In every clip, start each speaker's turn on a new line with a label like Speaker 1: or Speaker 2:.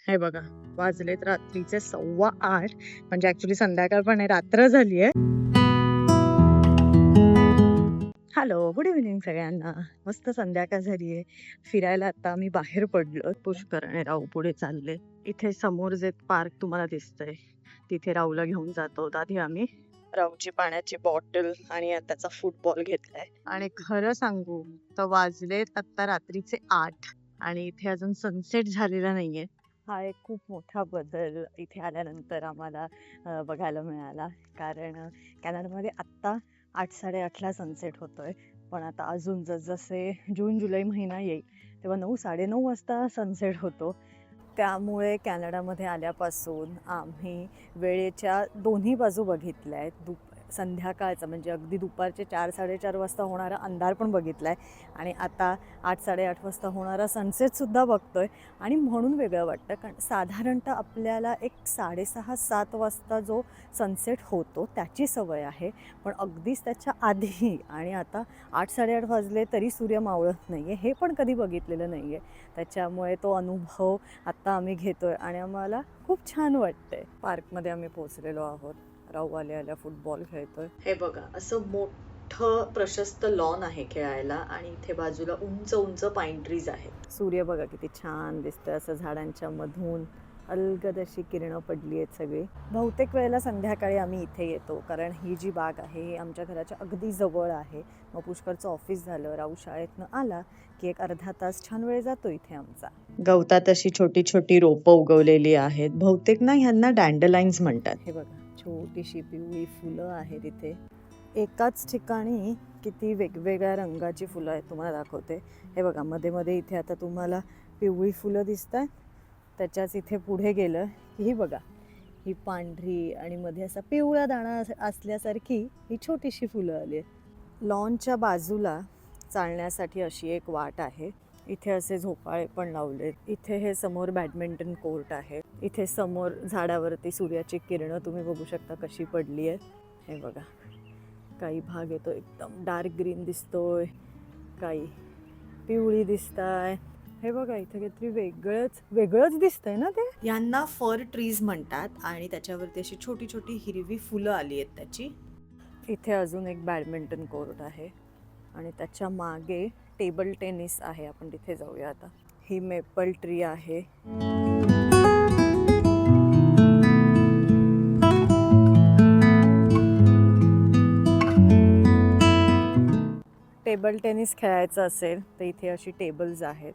Speaker 1: हे बघा, वाजलेत रात्रीचे 8:15. म्हणजे ऍक्च्युली संध्याकाळ पण आहे, रात्र झाली आहे. हॅलो, गुड इव्हनिंग सगळ्यांना. मस्त संध्याकाळ झाली आहे. फिरायला आता आम्ही बाहेर पडलो. पुष्कर आणि राहू पुढे चालले. इथे समोर जे पार्क तुम्हाला दिसतंय तिथे राहूला घेऊन जातो आधी आम्ही. राहूची पाण्याची बॉटल आणि त्याचा फुटबॉल घेतलाय. आणि खरं सांगू तर वाजलेत आता रात्रीचे 8 आणि इथे अजून सनसेट झालेला नाहीये. हा एक खूप मोठा बदल इथे आल्यानंतर आम्हाला बघायला मिळाला. कारण कॅनडामध्ये आत्ता 8-8:30ला सनसेट होतोय. पण आता अजून जसजसे जून जुलै महिना येईल तेव्हा 9-9:30 वाजता सनसेट होतो. त्यामुळे कॅनडामध्ये आल्यापासून आम्ही वेळेच्या दोन्ही बाजू बघितल्या आहेत. संध्याकाळचा म्हणजे अगदी दुपारचे 4-4:30 वाजता होणारा अंधार पण बघितलाय आणि आता 8-8:30 वाजता होणारा सनसेटसुद्धा बघतोय. आणि म्हणून वेगळं वाटतं कारण साधारणतः आपल्याला एक 6:30-7 वाजता जो सनसेट होतो त्याची सवय आहे. पण अगदीच त्याच्या आधी आणि आता 8-8:30 वाजले तरी सूर्य मावळत नाही आहे, हे पण कधी बघितलेलं नाही आहे. त्याच्यामुळे तो अनुभव आत्ता आम्ही घेतोय आणि आम्हाला खूप छान वाटतंय. पार्कमध्ये आम्ही पोहोचलेलो आहोत. राहू आल्या फुटबॉल खेळतोय. हे बघा, असं मोठं प्रशस्त लॉन आहे खेळायला आणि इथे बाजूला उंच उंच पाईन ट्रीज आहेत. सूर्य बघा किती छान दिसतोय असं झाडांच्या मधून. अलगद अशी किरणं पडली आहेत सगळी. बहुतेक वेळेला संध्याकाळी आम्ही इथे येतो कारण ही जी बाग आहे ही आमच्या घराच्या अगदी जवळ आहे. मग पुष्करचं ऑफिस झालं, राहू शाळेतनं आला की एक अर्धा तास छान वेळ जातो इथे आमचा. गवतात अशी छोटी छोटी रोपं उगवलेली आहेत. बहुतेक ना ह्यांना डॅन्डलाइन्स म्हणतात. हे बघा, छोटीशी पिवळी फुलं आहेत इथे. एकाच ठिकाणी किती वेगवेगळ्या रंगाची फुलं आहेत तुम्हाला दाखवते. हे बघा, मध्ये मध्ये इथे आता तुम्हाला पिवळी फुलं दिसत आहेत. त्याच्याच इथे पुढे गेलं की ही बघा, ही पांढरी आणि मध्ये असा पिवळा दाणा असल्यासारखी ही छोटीशी फुलं आली आहेत. लॉनच्या बाजूला चालण्यासाठी अशी एक वाट आहे. इथे असे झोपाळे पण लावलेत. इथे हे समोर बॅडमिंटन कोर्ट आहे. इथे समोर झाडावरती सूर्याची किरणं तुम्ही बघू शकता कशी पडली आहेत. हे बघा, काही भाग येतो एकदम डार्क ग्रीन दिसतोय, काही पिवळी दिसताय. हे बघा, इथे काहीतरी वेगळंच दिसतंय ना ते. यांना फर ट्रीज म्हणतात आणि त्याच्यावरती अशी छोटी छोटी हिरवी फुलं आली आहेत त्याची. इथे अजून एक बॅडमिंटन कोर्ट आहे आणि त्याच्या मागे टेबल टेनिस आहे. आपण तिथे जाऊया आता. ही मेपल ट्री आहे. टेबल टेनिस खेळायचं असेल तर इथे अशी टेबल्स आहेत,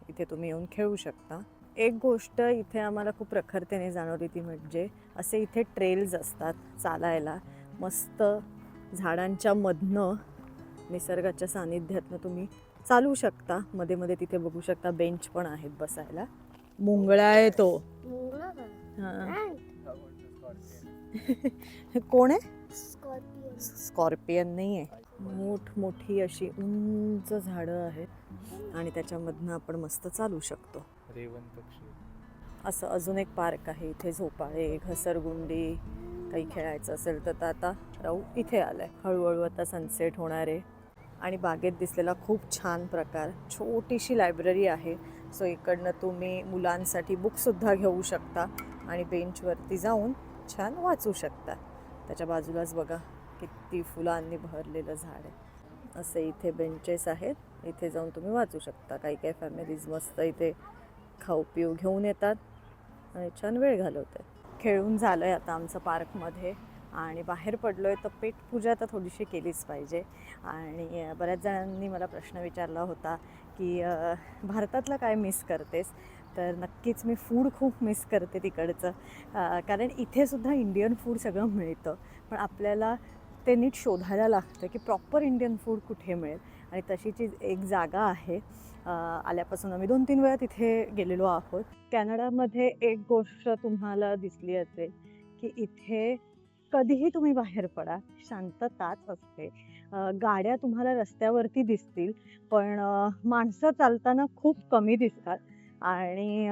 Speaker 1: इथे तुम्ही येऊन खेळू शकता. एक गोष्ट इथे आम्हाला खूप प्रखरतेने जाणवली ती म्हणजे असे इथे ट्रेल्स असतात चालायला. मस्त झाडांच्या मधनं निसर्गाच्या सानिध्यातनं तुम्ही चालू शकता. मध्ये मध्ये तिथे बघू शकता बेंच पण आहेत बसायला. मुंगळा आहे तो. कोण आहे? स्कॉर्पियन नाही आहे. मोठी अशी उंच झाडं आहेत आणि त्याच्यामधनं आपण मस्त चालू शकतो. असं अजून एक पार्क आहे. इथे झोपाळे, घसरगुंडी, काही खेळायचं असेल तर आता राहू इथे आलाय. हळूहळू आता सनसेट होणार आहे. आणि बागेत दिसलेला खूप छान प्रकार, छोटीशी लायब्ररी आहे. सो इकडनं तुम्ही मुलांसाठी बुकसुद्धा घेऊ शकता आणि बेंचवरती जाऊन छान वाचू शकता. त्याच्या बाजूलाच बघा किती फुलांनी भरलेलं झाड आहे. असे इथे बेंचेस आहेत, इथे जाऊन तुम्ही वाचू शकता. काही फॅमिलीज मस्त इथे खाऊ पिऊ घेऊन येतात आणि छान वेळ घालवतात. खेळून झालं आहे आता आमचं पार्कमध्ये आणि बाहेर पडलो आहे तर पेटपूजा तर थोडीशी केलीच पाहिजे. आणि बऱ्याच जणांनी मला प्रश्न विचारला होता की भारतातलं काय मिस करतेस. तर नक्कीच मी फूड खूप मिस करते तिकडचं. कारण इथेसुद्धा इंडियन फूड सगळं मिळतं, पण आपल्याला ते नीट शोधायला लागतं की प्रॉपर इंडियन फूड कुठे मिळेल. आणि तशीची एक जागा आहे. आल्यापासून आम्ही 2-3 वेळा तिथे गेलेलो आहोत. कॅनडामध्ये एक गोष्ट तुम्हाला दिसली असेल की इथे कधीही तुम्ही बाहेर पडा, शांतताच असते. गाड्या तुम्हाला रस्त्यावरती दिसतील पण माणसं चालताना खूप कमी दिसतात. आणि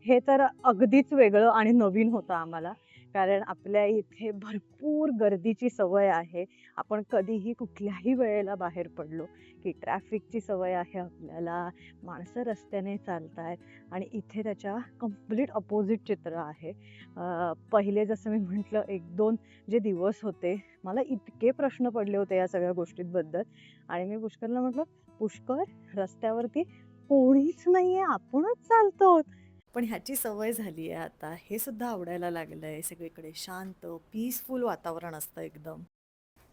Speaker 1: हे तर अगदीच वेगळं आणि नवीन होतं आम्हाला. कारण आपल्या इथे भरपूर गर्दीची सवय आहे. आपण कधीही कुठल्याही वेळेला बाहेर पडलो की ट्रॅफिकची सवय आहे आपल्याला, माणसं रस्त्याने चालतायत आणि इथे त्याच्या कंप्लीट अपोजिट चित्र आहे. पहिले जसं मी म्हटलं 1-2 जे दिवस होते, मला इतके प्रश्न पडले होते या सगळ्या गोष्टींबद्दल आणि मी पुष्करला म्हटलं, "पुष्कर, रस्त्यावरती कोणीच नाहीये, आपणच चालतो." पण ह्याची सवय झाली आहे आता. हे सुद्धा आवडायला लागलंय. सगळीकडे शांत, पीसफुल वातावरण असतं एकदम.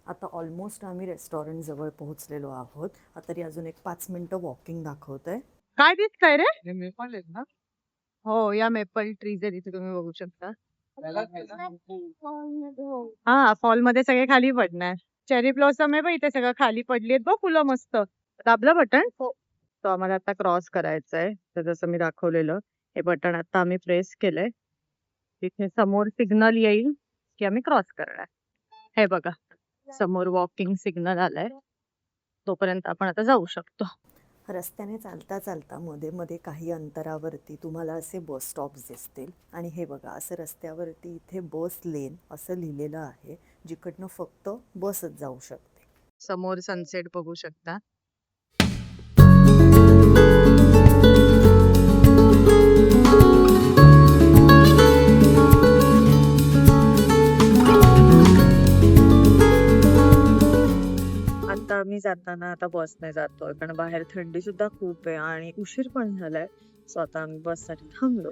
Speaker 1: आता ऑलमोस्ट आम्ही रेस्टॉरंट जवळ पोहोचलेलो आहोत. तरी अजून एक 5 मिनिटं वॉकिंग दाखवतंय. काय दिसतंय रे?
Speaker 2: हे मेपल आहेत ना?
Speaker 1: हो, या मेपल ट्रीज आहे तिथे तुम्ही बघू शकता.
Speaker 2: त्याला खायला
Speaker 1: हा, फॉल मध्ये सगळे खाली पडणार. चेरी ब्लॉसम आहे बघ इथे सगळं खाली पडली आहेत बघ फुलं मस्त. दाबलं बटन? तो आम्हाला आता क्रॉस करायचा आहे. तर जसं मी दाखवलेलं हे बटन आता आम्ही प्रेस केलंय. तिथे समोर सिग्नल येईल की आम्ही क्रॉस करणार. हे बघा समोर वॉकिंग सिग्नल आलाय. तोपर्यंत आपण आता जाऊ शकतो. रस्त्याने चालता चालता मध्ये मध्ये काही अंतरावरती तुम्हाला असे बस स्टॉप्स दिसतील आणि हे बघा असं रस्त्यावरती इथे बस लेन असं लिहिलेलं आहे, जिकडनं फक्त बसच जाऊ शकते. समोर सनसेट बघू शकता. आता आम्ही जाताना आता बसने जातोय कारण बाहेर थंडी सुद्धा खूप आहे आणि उशीर पण झालाय. सो आता आम्ही बससाठी थांबलो.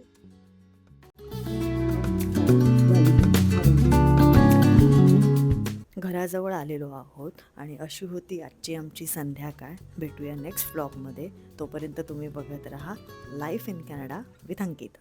Speaker 1: घराजवळ आलेलो आहोत आणि अशी होती आजची आमची संध्याकाळ. भेटूया नेक्स्ट व्लॉगमध्ये. तोपर्यंत तुम्ही बघत राहा life in Canada with Ankita.